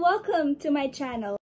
welcome to my channel.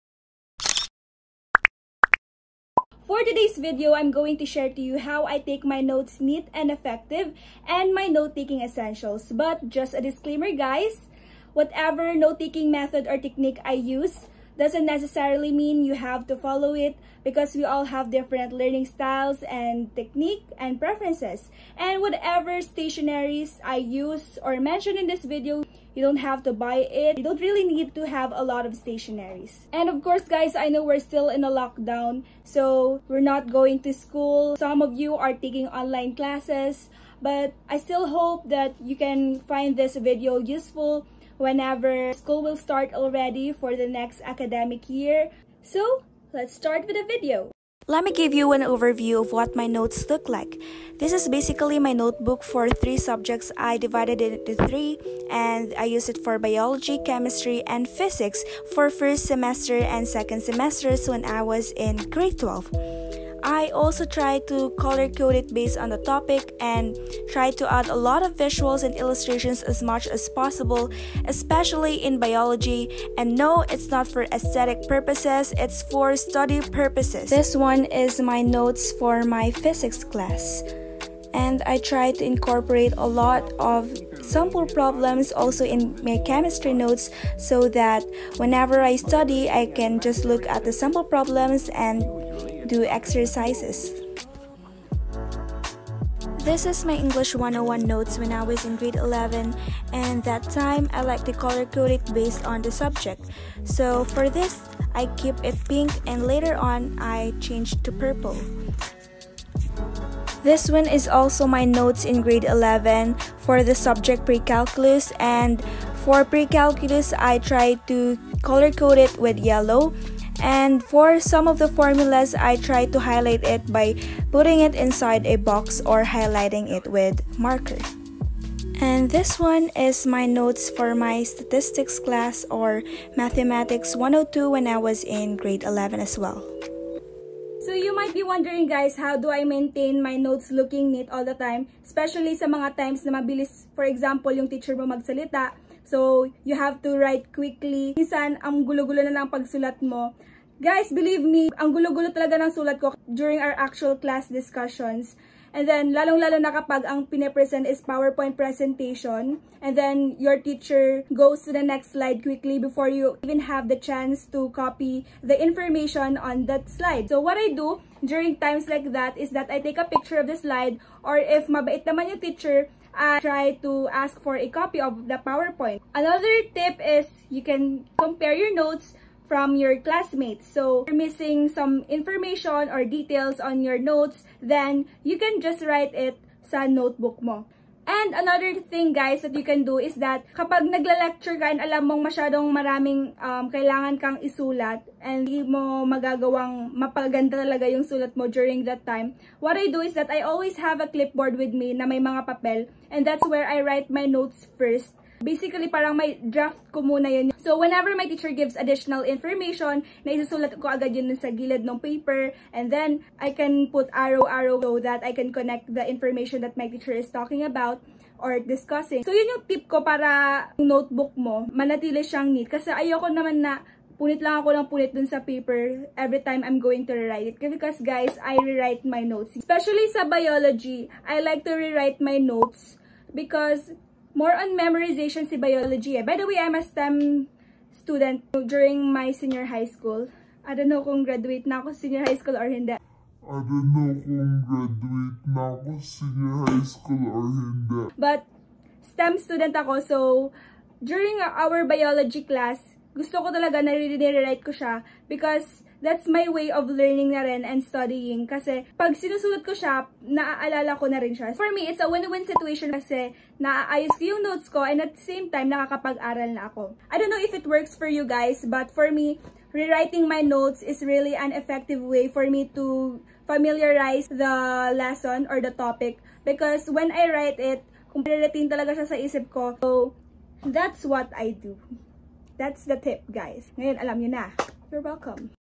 For today's video, I'm going to share to you how I take my notes neat and effective and my note-taking essentials. But just a disclaimer guys, whatever note-taking method or technique I use doesn't necessarily mean you have to follow it because we all have different learning styles and technique and preferences. And whatever stationaries I use or mention in this video, you don't have to buy it. You don't really need to have a lot of stationaries. And of course guys, I know we're still in a lockdown, so we're not going to school. Some of you are taking online classes, but I still hope that you can find this video useful whenever school will start already for the next academic year. So let's start with the video. Let me give you an overview of what my notes look like. This is basically my notebook for 3 subjects. I divided it into 3 and I use it for biology, chemistry, and physics for first semester and second semesters when I was in grade 12. I also try to color code it based on the topic and try to add a lot of visuals and illustrations as much as possible, especially in biology. And no, it's not for aesthetic purposes, it's for study purposes. This one is my notes for my physics class. And I try to incorporate a lot of sample problems also in my chemistry notes so that whenever I study, I can just look at the sample problems and do exercises. This is my English 101 notes when I was in grade 11, and that time I like to color code it based on the subject. So for this, I keep it pink and later on I changed to purple. This one is also my notes in grade 11 for the subject pre-calculus, and for pre-calculus I try to color code it with yellow, and for some of the formulas I try to highlight it by putting it inside a box or highlighting it with marker. And this one is my notes for my statistics class or mathematics 102 when I was in grade 11 as well. So you might be wondering guys, how do I maintain my notes looking neat all the time? Especially sa mga times na mabilis, for example, yung teacher mo magsalita. So you have to write quickly. Minsan, ang gulo-gulo na ng pagsulat mo. Guys, believe me, ang gulo-gulo talaga ng sulat ko during our actual class discussions. And then, lalong-lalo na kapag ang pinapresent is PowerPoint presentation. And then, your teacher goes to the next slide quickly before you even have the chance to copy the information on that slide. So, what I do during times like that is that I take a picture of the slide, or if mabait naman yung teacher, I try to ask for a copy of the PowerPoint. Another tip is you can compare your notes from your classmates. So, if you're missing some information or details on your notes, then you can just write it sa notebook mo. And another thing guys that you can do is that kapag nagla-lecture ka and alam mong masyadong maraming kailangan kang isulat and hindi mo magagawang mapaganda talaga yung sulat mo during that time, what I do is that I always have a clipboard with me na may mga papel, and that's where I write my notes first. Basically, parang may draft ko muna yun. So, whenever my teacher gives additional information, naisusulat ko agad yun sa gilid ng paper. And then, I can put arrow so that I can connect the information that my teacher is talking about or discussing. So, yun yung tip ko para yung notebook mo, manatili siyang neat. Kasi ayoko naman na punit lang ako ng punit dun sa paper every time I'm going to rewrite it. Because guys, I rewrite my notes. Especially sa biology, I like to rewrite my notes because more on memorization si biology eh. By the way, I'm a STEM student during my senior high school. I don't know kung graduate na ako senior high school or hindi. But STEM student ako, so during our biology class, gusto ko talaga na re-rewrite ko siya because that's my way of learning na rin and studying. Kasi pag sinusulat ko siya, naaalala ko na rin siya. For me, it's a win-win situation kasi naaayos ko yung notes ko and at the same time, nakakapag-aral na ako. I don't know if it works for you guys, but for me, rewriting my notes is really an effective way for me to familiarize the lesson or the topic. Because when I write it, kumplirating talaga siya sa isip ko. So, that's what I do. That's the tip, guys. Ngayon, alam nyo na. You're welcome.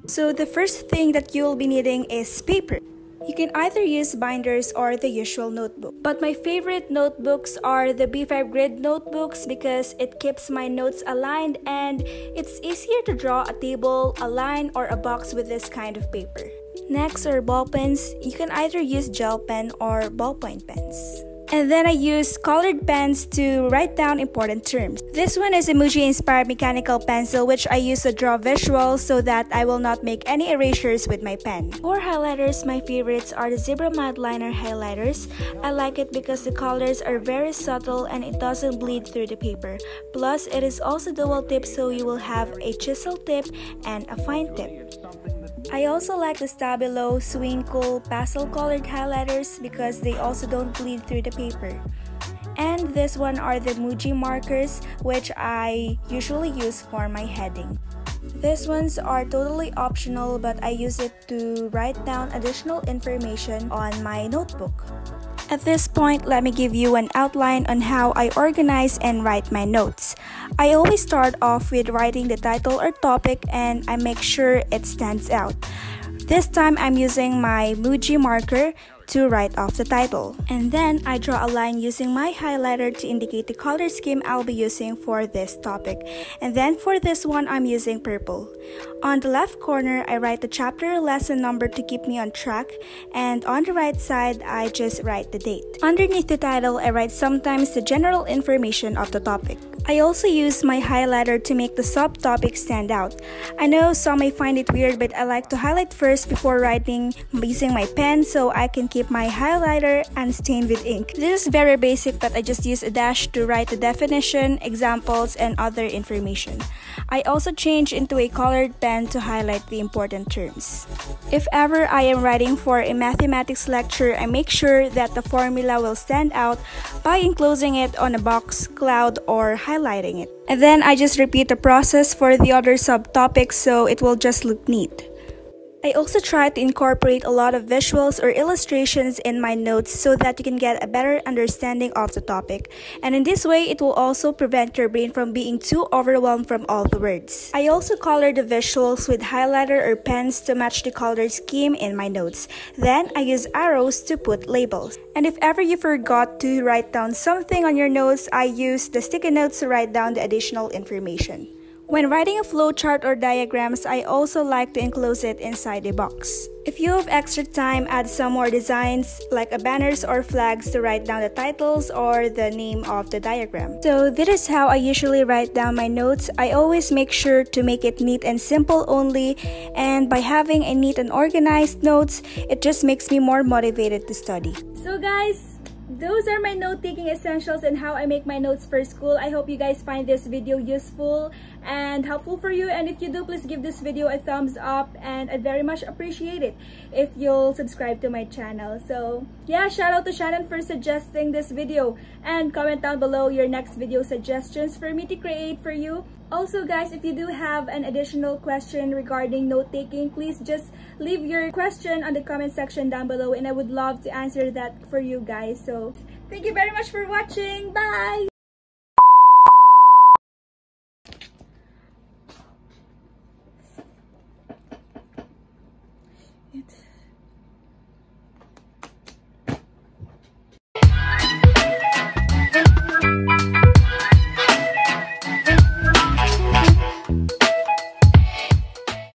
So the first thing that you'll be needing is paper. You can either use binders or the usual notebook. But my favorite notebooks are the B5 grid notebooks because it keeps my notes aligned and it's easier to draw a table, a line, or a box with this kind of paper. Next are ball pens. You can either use gel pen or ballpoint pens. And then I use colored pens to write down important terms. This one is emoji-inspired mechanical pencil which I use to draw visuals so that I will not make any erasures with my pen. For highlighters, my favorites are the Zebra Mildliner highlighters. I like it because the colors are very subtle and it doesn't bleed through the paper. Plus, it is also dual tip so you will have a chisel tip and a fine tip. I also like the Stabilo Swing Cool pastel colored highlighters because they also don't bleed through the paper. And this one are the Muji markers which I usually use for my heading. These ones are totally optional but I use it to write down additional information on my notebook. At this point, let me give you an outline on how I organize and write my notes. I always start off with writing the title or topic and I make sure it stands out. This time I'm using my Muji marker to write off the title. And then I draw a line using my highlighter to indicate the color scheme I'll be using for this topic. And then for this one, I'm using purple. On the left corner, I write the chapter or lesson number to keep me on track. And on the right side, I just write the date. Underneath the title, I write sometimes the general information of the topic. I also use my highlighter to make the subtopic stand out. I know some may find it weird but I like to highlight first before writing using my pen so I can keep my highlighter unstained with ink. This is very basic but I just use a dash to write the definition, examples, and other information. I also change into a colored pen to highlight the important terms. If ever I am writing for a mathematics lecture, I make sure that the formula will stand out by enclosing it on a box, cloud, or highlighting it. And then I just repeat the process for the other subtopics so it will just look neat. I also try to incorporate a lot of visuals or illustrations in my notes so that you can get a better understanding of the topic. And in this way, it will also prevent your brain from being too overwhelmed from all the words. I also color the visuals with highlighter or pens to match the color scheme in my notes. Then I use arrows to put labels. And if ever you forgot to write down something on your notes, I use the sticky notes to write down the additional information. When writing a flowchart or diagrams, I also like to enclose it inside a box. If you have extra time, add some more designs like banners or flags to write down the titles or the name of the diagram. So this is how I usually write down my notes. I always make sure to make it neat and simple only, and by having a neat and organized notes, it just makes me more motivated to study. So guys, those are my note-taking essentials and how I make my notes for school. I hope you guys find this video useful and helpful for you. And if you do, please give this video a thumbs up and I'd very much appreciate it if you'll subscribe to my channel. So yeah, shout out to Shannon for suggesting this video and comment down below your next video suggestions for me to create for you. Also guys, if you do have an additional question regarding note-taking, please just leave your question on the comment section down below and I would love to answer that for you guys. So thank you very much for watching. Bye! It's